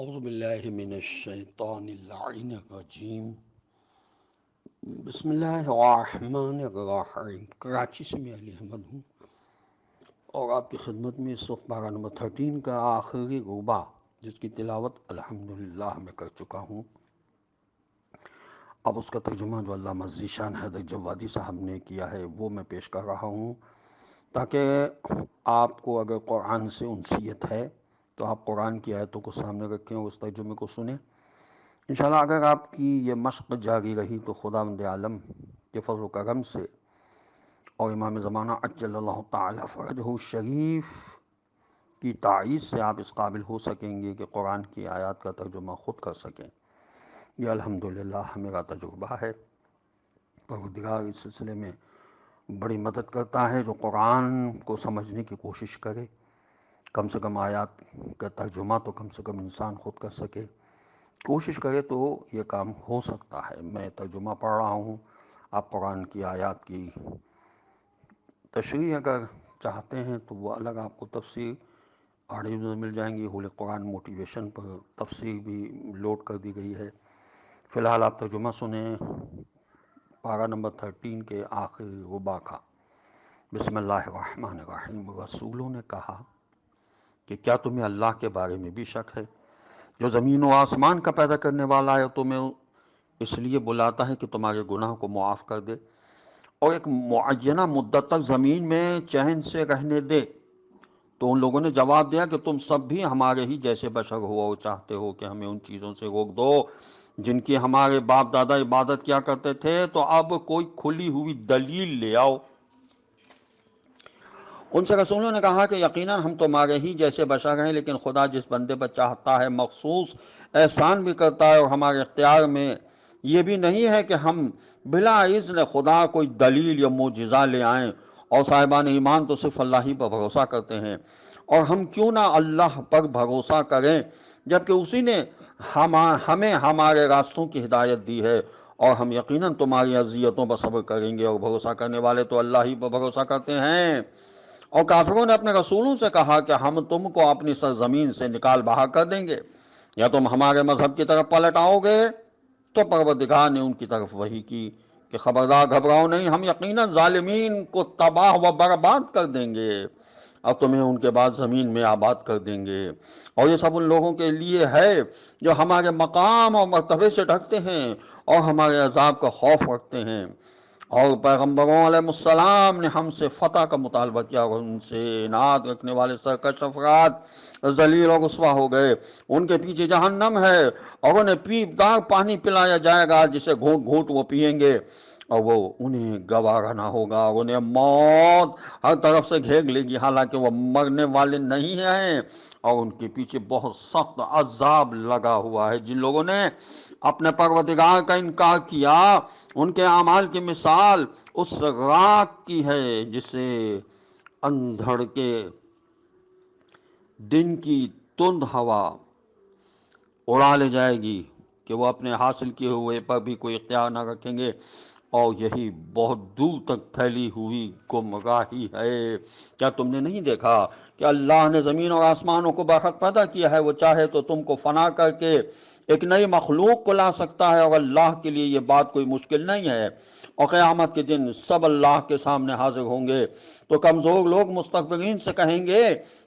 اعوذ باللہ من الشیطان اللعین الرجیم بسم اللہ الرحمن الرحیم۔ کراچی سے میں علی احمد ہوں اور آپ کی خدمت میں اس وقت پارہ نمبر 13 کا آخری ربع جس کی تلاوت الحمدللہ میں کر چکا ہوں۔ اب اس کا ترجمہ جو علامہ ذیشان حیدر جوادی صاحب نے کیا ہے وہ میں پیش کر رہا ہوں، تاکہ آپ کو اگر قرآن سے انسیت ہے تو آپ قرآن کی آیتوں کو سامنے رکھیں اور اس ترجمے کو سنیں۔ انشاءاللہ اگر آپ کی یہ مشق جاری رہی تو خداوند عالم کے فضل و کرم سے اور امام زمانہ عجل اللہ تعالی فرجہ الشریف کی تائید سے آپ اس قابل ہو سکیں گے کہ قرآن کی آیات کا ترجمہ خود کر سکیں۔ یہ الحمدللہ میرا تجربہ ہے۔ پروردگار اس سلسلے میں بڑی مدد کرتا ہے جو قرآن کو سمجھنے کی کوشش کرے، کم سے کم آیات کا ترجمہ تو کم سے کم انسان خود کر سکے، کوشش کرے تو یہ کام ہو سکتا ہے۔ میں ترجمہ پڑھ رہا ہوں، آپ قرآن کی آیات کی تشریح اگر چاہتے ہیں تو وہ الگ آپ کو تفسیر آڈیو میں مل جائیں گی۔ حول قرآن موٹیویشن پر تفسیر بھی لوڈ کر دی گئی ہے۔ فی الحال آپ ترجمہ سنیں پارہ نمبر 13 کے آخری ربع کا۔ بسم اللہ الرحمن الرحیم۔ رسولوں نے کہا کہ کیا تمہیں اللہ کے بارے میں بھی شک ہے جو زمین و آسمان کا پیدا کرنے والا ہے، تمہیں اس لیے بلاتا ہے کہ تمہارے گناہ کو معاف کر دے اور ایک معینہ مدت تک زمین میں چین سے رہنے دے؟ تو ان لوگوں نے جواب دیا کہ تم سب بھی ہمارے ہی جیسے بشر ہو اور چاہتے ہو کہ ہمیں ان چیزوں سے روک دو جن کی ہمارے باپ دادا عبادت کیا کرتے تھے، تو اب کوئی کھلی ہوئی دلیل لے آؤ۔ ان سے رسولوں نے کہا کہ یقیناً ہم تمہارے ہی جیسے بشر ہیں، لیکن خدا جس بندے پر چاہتا ہے مخصوص احسان بھی کرتا ہے، اور ہمارے اختیار میں یہ بھی نہیں ہے کہ ہم بلا اذن خدا کوئی دلیل یا معجزہ لے آئیں، اور صاحبان ایمان تو صرف اللہ ہی پر بھروسہ کرتے ہیں۔ اور ہم کیوں نہ اللہ پر بھروسہ کریں جبکہ اسی نے ہمیں ہمارے راستوں کی ہدایت دی ہے، اور ہم یقیناً تمہاری اذیتوں پر صبر کریں گے، اور بھروسہ کرنے والے تو اللہ ہی پر بھروسہ کرتے ہیں۔ اور کافروں نے اپنے رسولوں سے کہا کہ ہم تم کو اپنی سرزمین سے نکال باہر کر دیں گے یا تم ہمارے مذہب کی طرف پلٹ آؤ گے۔ تو پروردگار نے ان کی طرف وحی کی کہ خبردار گھبراؤ نہیں، ہم یقیناً ظالمین کو تباہ و برباد کر دیں گے اور تمہیں ان کے بعد زمین میں آباد کر دیں گے۔ اور یہ سب ان لوگوں کے لیے ہے جو ہمارے مقام اور مرتبے سے ڈھکتے ہیں اور ہمارے عذاب کا خوف رکھتے ہیں۔ اور پیغمبروں علیہ السلام نے ہم سے فتح کا مطالبہ کیا، اور ان سے اناد رکھنے والے سرکش افراد ذلیل اور رسوا ہو گئے۔ ان کے پیچھے جہنم ہے اور انہیں پیپ دار پانی پلایا جائے گا جسے گھونٹ گھونٹ وہ پئیں گے، اور وہ انہیں گوارا نہ ہوگا، اور انہیں موت ہر طرف سے گھیر لے گی حالانکہ وہ مرنے والے نہیں ہیں، اور ان کے پیچھے بہت سخت عذاب لگا ہوا ہے۔ جن لوگوں نے اپنے پروردگار کا انکار کیا، ان کے اعمال کی مثال اس راک کی ہے جسے اندھڑ کے دن کی تند ہوا اڑا لے جائے گی کہ وہ اپنے حاصل کیے ہوئے پر بھی کوئی اختیار نہ رکھیں گے، اور یہی بہت دور تک پھیلی ہوئی گمراہی ہے۔ کیا تم نے نہیں دیکھا کہ اللہ نے زمین اور آسمانوں کو برحق پیدا کیا ہے؟ وہ چاہے تو تم کو فنا کر کے ایک نئی مخلوق کو لا سکتا ہے، اور اللہ کے لیے یہ بات کوئی مشکل نہیں ہے۔ اور قیامت کے دن سب اللہ کے سامنے حاضر ہوں گے تو کمزور لوگ مستکبرین سے کہیں گے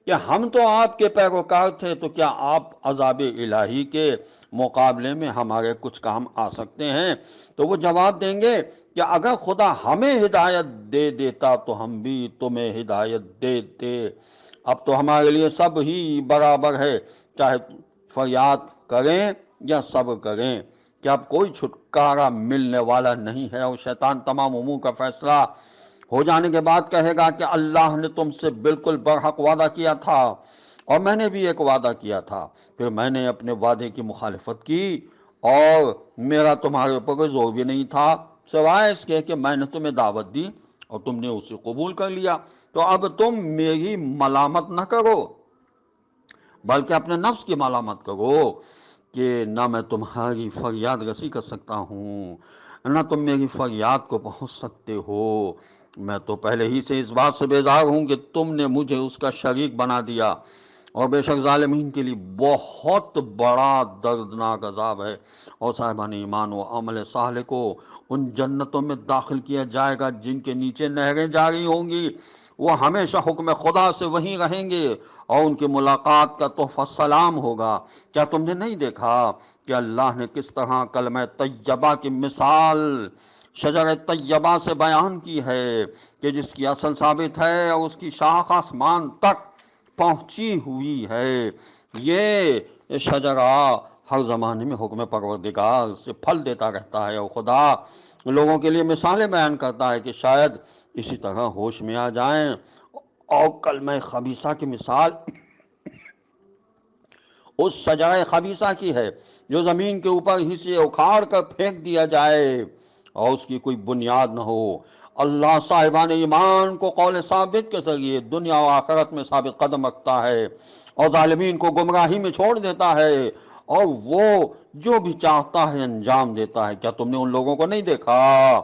کہ ہم تو آپ کے پیروکار تھے، تو کیا آپ عذاب الہی کے مقابلے میں ہمارے کچھ کام آ سکتے ہیں؟ تو وہ جواب دیں گے کہ اگر خدا ہمیں ہدایت دے دیتا تو ہم بھی تمہیں ہدایت دیتے۔ اب تو ہمارے لیے سب ہی برابر ہے، چاہے فریاد کریں یا صبر کریں، کہ اب کوئی چھٹکارا ملنے والا نہیں ہے۔ اور شیطان تمام امور کا فیصلہ ہو جانے کے بعد کہے گا کہ اللہ نے تم سے بالکل برحق وعدہ کیا تھا، اور میں نے بھی ایک وعدہ کیا تھا، پھر میں نے اپنے وعدے کی مخالفت کی، اور میرا تمہارے اوپر کوئی زور بھی نہیں تھا سوائے اس کے کہ میں نے تمہیں دعوت دی اور تم نے اسے قبول کر لیا۔ تو اب تم میری ملامت نہ کرو بلکہ اپنے نفس کی ملامت کرو کہ نہ میں تمہاری فریاد رسی کر سکتا ہوں، نہ تم میری فریاد کو پہنچ سکتے ہو۔ میں تو پہلے ہی سے اس بات سے بیزار ہوں کہ تم نے مجھے اس کا شریک بنا دیا، اور بے شک ظالمین کے لیے بہت بڑا دردناک عذاب ہے۔ اور صاحبان ایمان و عمل صالح کو ان جنتوں میں داخل کیا جائے گا جن کے نیچے نہریں جاری ہوں گی، وہ ہمیشہ حکم خدا سے وہیں رہیں گے، اور ان کی ملاقات کا تحفہ سلام ہوگا۔ کیا تم نے نہیں دیکھا کہ اللہ نے کس طرح کلمہ طیبہ کی مثال شجر طیبہ سے بیان کی ہے، کہ جس کی اصل ثابت ہے اور اس کی شاخ آسمان تک پہنچی ہوئی ہے۔ یہ شجرہ ہر زمانے میں حکم پروردگار سے پھل دیتا رہتا ہے، اور خدا لوگوں کے لیے مثالیں بیان کرتا ہے کہ شاید اسی طرح ہوش میں آ جائیں۔ اور کلمہ خبیثہ کی مثال اس شجرہ خبیثہ کی ہے جو زمین کے اوپر ہی سے اکھاڑ کر پھینک دیا جائے اور اس کی کوئی بنیاد نہ ہو۔ اللہ صاحبان ایمان کو قول ثابت کے ذریعے دنیا و آخرت میں ثابت قدم رکھتا ہے، اور ظالمین کو گمراہی میں چھوڑ دیتا ہے، اور وہ جو بھی چاہتا ہے انجام دیتا ہے۔ کیا تم نے ان لوگوں کو نہیں دیکھا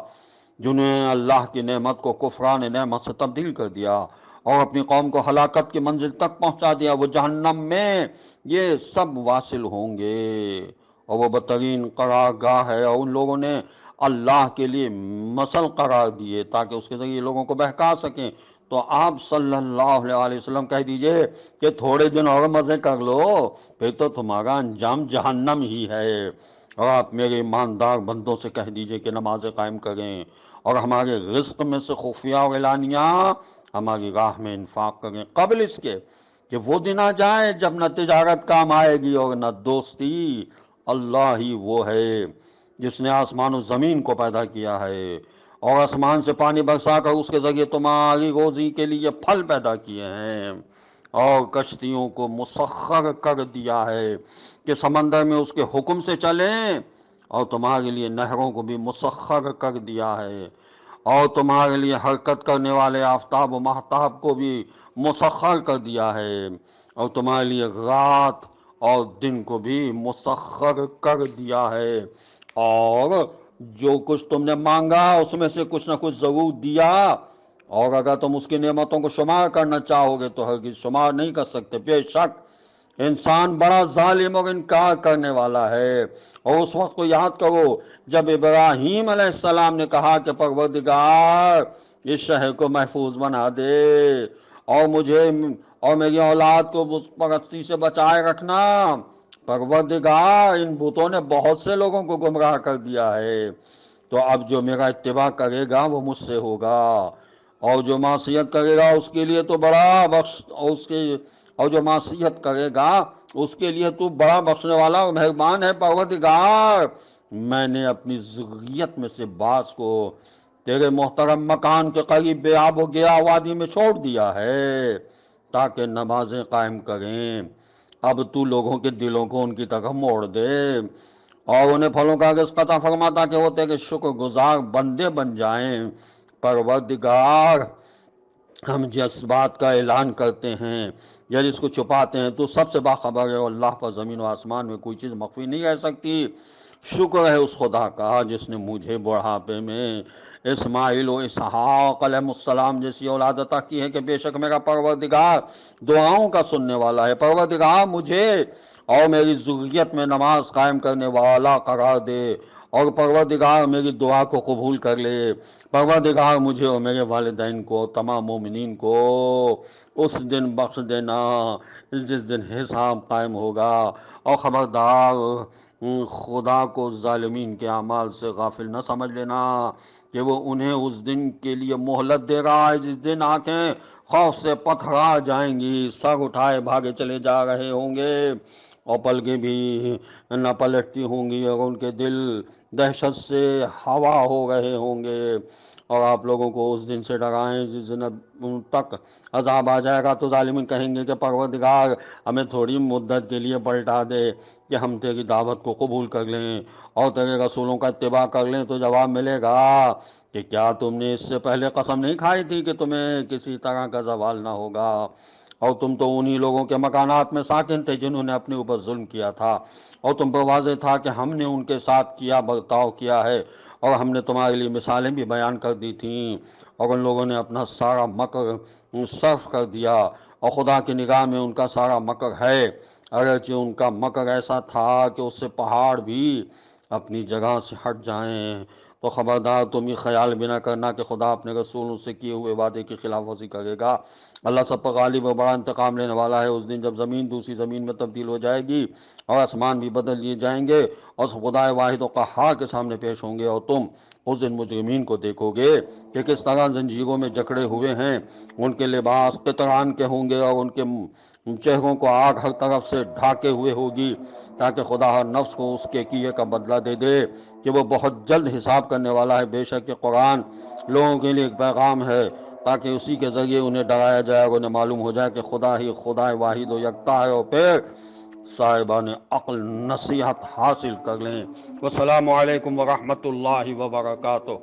جنہیں اللہ کی نعمت کو کفران نعمت سے تبدیل کر دیا اور اپنی قوم کو ہلاکت کی منزل تک پہنچا دیا؟ وہ جہنم میں یہ سب واصل ہوں گے، اور وہ بدترین قرارگاہ ہے۔ اور ان لوگوں نے اللہ کے لیے مثل قرار دیے تاکہ اس کے ذریعے لوگوں کو بہکا سکیں۔ تو آپ صلی اللہ علیہ وسلم کہہ دیجئے کہ تھوڑے دن اور مزے کر لو، پھر تو تمہارا انجام جہنم ہی ہے۔ اور آپ میرے ایماندار بندوں سے کہہ دیجئے کہ نمازیں قائم کریں، اور ہمارے رزق میں سے خفیہ اور اعلانیہ ہماری راہ میں انفاق کریں، قبل اس کے کہ وہ دن آ جائے جب نہ تجارت کام آئے گی اور نہ دوستی۔ اللہ ہی وہ ہے جس نے آسمان و زمین کو پیدا کیا ہے، اور آسمان سے پانی برسا کر اس کے ذریعے تمہاری روزی کے لیے پھل پیدا کیے ہیں، اور کشتیوں کو مسخر کر دیا ہے کہ سمندر میں اس کے حکم سے چلیں، اور تمہارے لیے نہروں کو بھی مسخر کر دیا ہے، اور تمہارے لیے حرکت کرنے والے آفتاب و مہتاب کو بھی مسخر کر دیا ہے، اور تمہارے لیے رات اور دن کو بھی مسخر کر دیا ہے، اور جو کچھ تم نے مانگا اس میں سے کچھ نہ کچھ ضرور دیا، اور اگر تم اس کی نعمتوں کو شمار کرنا چاہو گے تو ہرگز شمار نہیں کر سکتے۔ بے شک انسان بڑا ظالم اور انکار کرنے والا ہے۔ اور اس وقت کو یاد کرو جب ابراہیم علیہ السلام نے کہا کہ پروردگار اس شہر کو محفوظ بنا دے، اور مجھے اور میری اولاد کو بت پرستی سے بچائے رکھنا۔ پروردگار ان بتوں نے بہت سے لوگوں کو گمراہ کر دیا ہے، تو اب جو میرا اتباع کرے گا وہ مجھ سے ہوگا، اور جو معصیت کرے گا اس کے لیے تو بڑا بخش اور جو معصیت کرے گا اس کے لیے تو بڑا بخشنے والا اور مہربان ہے۔ پروردگار میں نے اپنی ذریت میں سے بعض کو تیرے محترم مکان کے قریب بے آب و گیا وادی میں چھوڑ دیا ہے تاکہ نمازیں قائم کریں۔ اب تو لوگوں کے دلوں کو ان کی طرف موڑ دے اور انہیں پھلوں کا رزق عطا فرما تاکہ وہ تیرے شکر گزار بندے بن جائیں۔ پروردگار ہم جس بات کا اعلان کرتے ہیں یا جس کو چھپاتے ہیں تو سب سے باخبر ہے، اور اللہ پر زمین و آسمان میں کوئی چیز مخفی نہیں رہ سکتی۔ شکر ہے اس خدا کا جس نے مجھے بڑھاپے میں اسماعیل و اسحاق علیہ السلام جیسی اولاد عطا کی ہے، کہ بے شک میرا پروردگار دعاؤں کا سننے والا ہے۔ پروردگار مجھے اور میری ذریت میں نماز قائم کرنے والا قرار دے، اور پروردگار میری دعا کو قبول کر لے۔ پروردگار مجھے اور میرے والدین کو تمام مومنین کو اس دن بخش دینا جس دن حساب قائم ہوگا، اور خبردار خدا کو ظالمین کے اعمال سے غافل نہ سمجھ لینا کہ وہ انہیں اس دن کے لیے مہلت دے رہا ہے جس دن آنکھیں خوف سے پتھرا جائیں گی، سر اٹھائے بھاگے چلے جا رہے ہوں گے، اور پلکیں بھی نہ پلٹتی ہوں گی، اور ان کے دل دہشت سے ہوا ہو رہے ہوں گے۔ اور آپ لوگوں کو اس دن سے ڈرائیں جس دن ان تک عذاب آ جائے گا تو ظالمین کہیں گے کہ پروردگار ہمیں تھوڑی مدت کے لیے پلٹا دے کہ ہم تیری دعوت کو قبول کر لیں اور تیرے رسولوں کا اتباع کر لیں۔ تو جواب ملے گا کہ کیا تم نے اس سے پہلے قسم نہیں کھائی تھی کہ تمہیں کسی طرح کا زوال نہ ہوگا، اور تم تو انہی لوگوں کے مکانات میں ساکن تھے جنہوں نے اپنے اوپر ظلم کیا تھا، اور تم پر واضح تھا کہ ہم نے ان کے ساتھ کیا برتاؤ کیا ہے، اور ہم نے تمہارے لیے مثالیں بھی بیان کر دی تھیں، اور ان لوگوں نے اپنا سارا مکر صرف کر دیا، اور خدا کی نگاہ میں ان کا سارا مکر ہے، اگرچہ ان کا مکر ایسا تھا کہ اس سے پہاڑ بھی اپنی جگہ سے ہٹ جائیں۔ تو خبردار تم یہ خیال بھی نہ کرنا کہ خدا اپنے رسولوں سے کیے ہوئے وعدے کی خلاف ورزی کرے گا۔ اللہ سب پر غالب و بڑا انتقام لینے والا ہے۔ اس دن جب زمین دوسری زمین میں تبدیل ہو جائے گی اور آسمان بھی بدل دیے جائیں گے اور خدا واحد و قہار کے سامنے پیش ہوں گے، اور تم اس دن مجرمین کو دیکھو گے کہ کس طرح زنجیروں میں جکڑے ہوئے ہیں۔ ان کے لباس قطران کے ہوں گے اور ان کے چہروں کو آگ ہر طرف سے ڈھانکے ہوئے ہوگی، تاکہ خدا ہر نفس کو اس کے کیے کا بدلہ دے دے کہ وہ بہت جلد حساب کرنے والا ہے۔ بے شک یہ قرآن لوگوں کے لیے ایک پیغام ہے، تاکہ اسی کے ذریعے انہیں ڈرایا جائے اور انہیں معلوم ہو جائے کہ خدا ہی خدا واحد و یکتا ہے، اور پھر صاحبان عقل نصیحت حاصل کر لیں۔ والسلام علیکم ورحمۃ اللہ وبرکاتہ۔